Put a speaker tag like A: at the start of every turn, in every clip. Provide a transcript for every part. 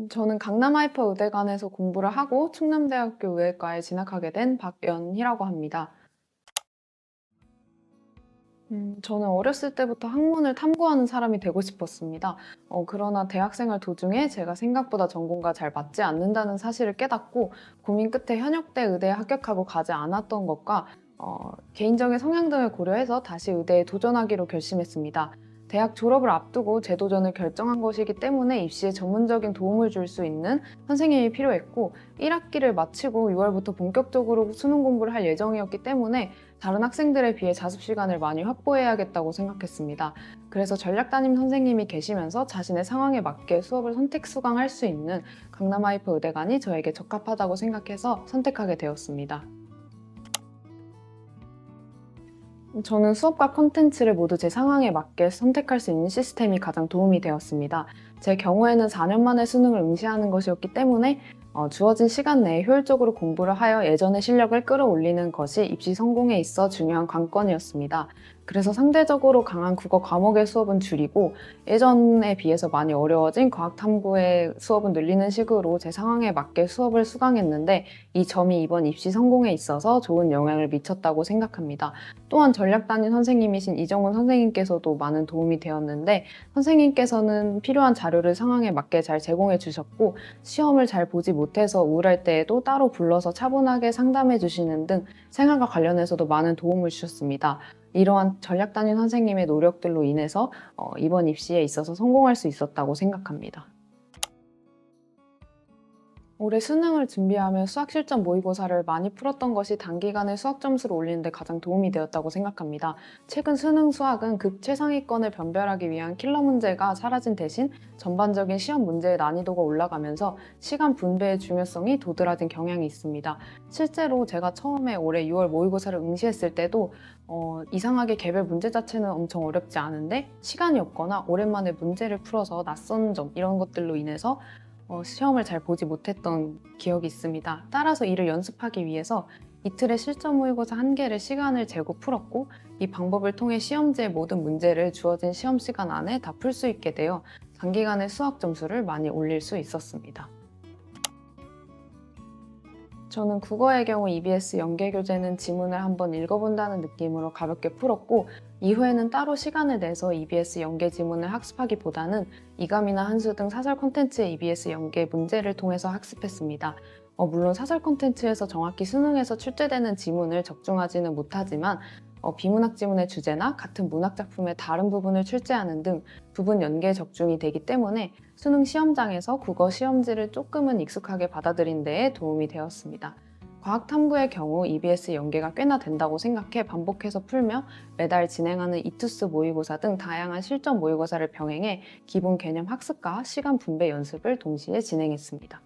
A: 저는 강남하이퍼 의대관에서 공부를 하고 충남대학교 의예과에 진학하게 된 박연희라고 합니다. 저는 어렸을 때부터 학문을 탐구하는 사람이 되고 싶었습니다. 그러나 대학생활 도중에 제가 생각보다 전공과 잘 맞지 않는다는 사실을 깨닫고 고민 끝에 현역대 의대에 합격하고 가지 않았던 것과 개인적인 성향 등을 고려해서 다시 의대에 도전하기로 결심했습니다. 대학 졸업을 앞두고 재도전을 결정한 것이기 때문에 입시에 전문적인 도움을 줄 수 있는 선생님이 필요했고 1학기를 마치고 6월부터 본격적으로 수능 공부를 할 예정이었기 때문에 다른 학생들에 비해 자습 시간을 많이 확보해야겠다고 생각했습니다. 그래서 전략 담임 선생님이 계시면서 자신의 상황에 맞게 수업을 선택 수강할 수 있는 강남하이퍼 의대관이 저에게 적합하다고 생각해서 선택하게 되었습니다. 저는 수업과 콘텐츠를 모두 제 상황에 맞게 선택할 수 있는 시스템이 가장 도움이 되었습니다. 제 경우에는 4년 만에 수능을 응시하는 것이었기 때문에 주어진 시간 내에 효율적으로 공부를 하여 예전의 실력을 끌어올리는 것이 입시 성공에 있어 중요한 관건이었습니다. 그래서 상대적으로 강한 국어 과목의 수업은 줄이고 예전에 비해서 많이 어려워진 과학탐구의 수업은 늘리는 식으로 제 상황에 맞게 수업을 수강했는데 이 점이 이번 입시 성공에 있어서 좋은 영향을 미쳤다고 생각합니다. 또한 전략 담임 선생님이신 이정훈 선생님께서도 많은 도움이 되었는데 선생님께서는 필요한 자료를 상황에 맞게 잘 제공해 주셨고 시험을 잘 보지 못해서 우울할 때에도 따로 불러서 차분하게 상담해 주시는 등 생활과 관련해서도 많은 도움을 주셨습니다. 이러한 전략 담임 선생님의 노력들로 인해서 이번 입시에 있어서 성공할 수 있었다고 생각합니다. 올해 수능을 준비하며 수학 실전 모의고사를 많이 풀었던 것이 단기간에 수학 점수를 올리는 데 가장 도움이 되었다고 생각합니다. 최근 수능 수학은 극최상위권을 변별하기 위한 킬러 문제가 사라진 대신 전반적인 시험 문제의 난이도가 올라가면서 시간 분배의 중요성이 도드라진 경향이 있습니다. 실제로 제가 처음에 올해 6월 모의고사를 응시했을 때도 이상하게 개별 문제 자체는 엄청 어렵지 않은데 시간이 없거나 오랜만에 문제를 풀어서 낯선 점 이런 것들로 인해서 시험을 잘 보지 못했던 기억이 있습니다. 따라서 이를 연습하기 위해서 이틀의 실전 모의고사 1개를 시간을 재고 풀었고 이 방법을 통해 시험지의 모든 문제를 주어진 시험 시간 안에 다 풀 수 있게 되어 단기간에 수학 점수를 많이 올릴 수 있었습니다. 저는 국어의 경우 EBS 연계 교재는 지문을 한번 읽어본다는 느낌으로 가볍게 풀었고 이후에는 따로 시간을 내서 EBS 연계 지문을 학습하기보다는 이감이나 한수 등 사설 콘텐츠의 EBS 연계 문제를 통해서 학습했습니다. 물론 사설 콘텐츠에서 정확히 수능에서 출제되는 지문을 적중하지는 못하지만 비문학 지문의 주제나 같은 문학 작품의 다른 부분을 출제하는 등 부분 연계 적중이 되기 때문에 수능 시험장에서 국어 시험지를 조금은 익숙하게 받아들인 데에 도움이 되었습니다. 과학탐구의 경우 EBS 연계가 꽤나 된다고 생각해 반복해서 풀며 매달 진행하는 이투스 모의고사 등 다양한 실전 모의고사를 병행해 기본 개념 학습과 시간 분배 연습을 동시에 진행했습니다.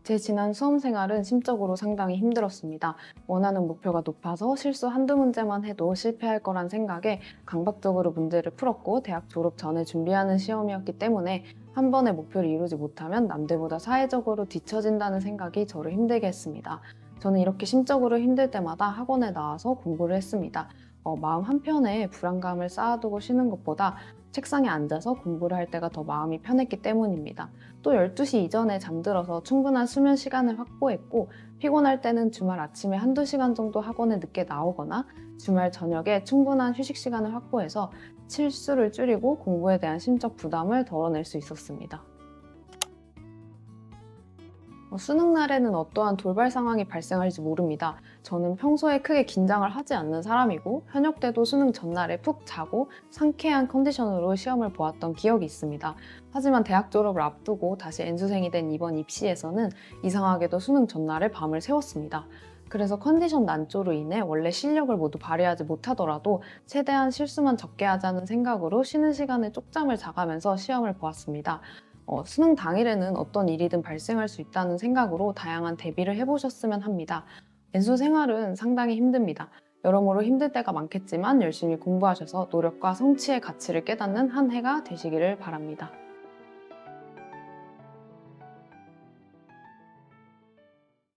A: 제 지난 수험 생활은 심적으로 상당히 힘들었습니다. 원하는 목표가 높아서 실수 한두 문제만 해도 실패할 거란 생각에 강박적으로 문제를 풀었고 대학 졸업 전에 준비하는 시험이었기 때문에 한 번의 목표를 이루지 못하면 남들보다 사회적으로 뒤처진다는 생각이 저를 힘들게 했습니다. 저는 이렇게 심적으로 힘들 때마다 학원에 나와서 공부를 했습니다. 마음 한편에 불안감을 쌓아두고 쉬는 것보다 책상에 앉아서 공부를 할 때가 더 마음이 편했기 때문입니다. 또 12시 이전에 잠들어서 충분한 수면 시간을 확보했고 피곤할 때는 주말 아침에 한두 시간 정도 학원에 늦게 나오거나 주말 저녁에 충분한 휴식 시간을 확보해서 실수를 줄이고 공부에 대한 심적 부담을 덜어낼 수 있었습니다. 수능 날에는 어떠한 돌발 상황이 발생할지 모릅니다. 저는 평소에 크게 긴장을 하지 않는 사람이고 현역 때도 수능 전날에 푹 자고 상쾌한 컨디션으로 시험을 보았던 기억이 있습니다. 하지만 대학 졸업을 앞두고 다시 N수생이 된 이번 입시에서는 이상하게도 수능 전날에 밤을 새웠습니다. 그래서 컨디션 난조로 인해 원래 실력을 모두 발휘하지 못하더라도 최대한 실수만 적게 하자는 생각으로 쉬는 시간에 쪽잠을 자가면서 시험을 보았습니다. 수능 당일에는 어떤 일이든 발생할 수 있다는 생각으로 다양한 대비를 해보셨으면 합니다. 연수 생활은 상당히 힘듭니다. 여러모로 힘들 때가 많겠지만 열심히 공부하셔서 노력과 성취의 가치를 깨닫는 한 해가 되시기를 바랍니다.